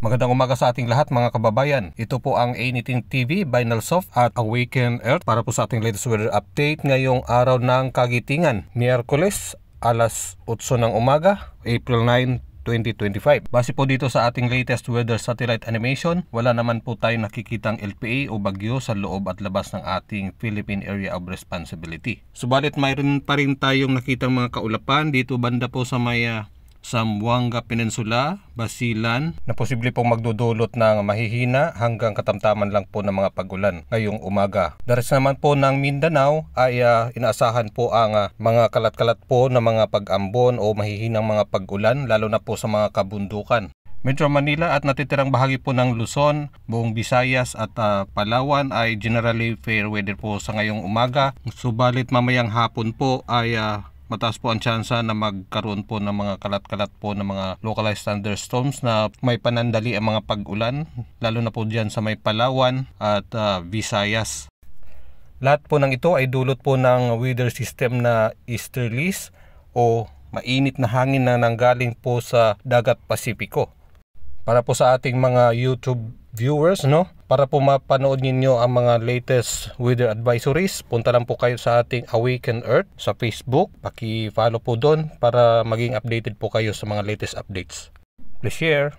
Magandang umaga sa ating lahat mga kababayan. Ito po ang Anything TV by Nalsoft at Awaken Earth para po sa ating latest weather update ngayong araw ng Kagitingan, Miyerkules, alas 8 ng umaga, April 9, 2025. Base po dito sa ating latest weather satellite animation, wala naman po tayong nakikitang LPA o bagyo sa loob at labas ng ating Philippine Area of Responsibility. Subalit mayroon pa rin tayong nakitang mga kaulapan dito banda po sa may Zamboanga Peninsula, Basilan, na posible pong magdudulot ng mahihina hanggang katamtaman lang po ng mga pagulan ngayong umaga. Daras naman po ng Mindanao ay inaasahan po ang mga kalat-kalat po na mga pag-ambon o mahihinang mga pag-ulan lalo na po sa mga kabundukan. Metro Manila at natitirang bahagi po ng Luzon, buong Visayas at Palawan ay generally fair weather po sa ngayong umaga. Subalit mamayang hapon po ay mataas po ang tsansa na magkaroon po ng mga kalat-kalat po ng mga localized thunderstorms na may panandali ang mga pag-ulan, lalo na po dyan sa may Palawan at Visayas. Lahat po ng ito ay dulot po ng weather system na easterlies o mainit na hangin na nanggaling po sa dagat Pasipiko. Para po sa ating mga YouTube viewers, para po mapanood ninyo ang mga latest weather advisories, punta lang po kayo sa ating Awaken Earth sa Facebook. Paki-follow po doon para maging updated po kayo sa mga latest updates. Please share.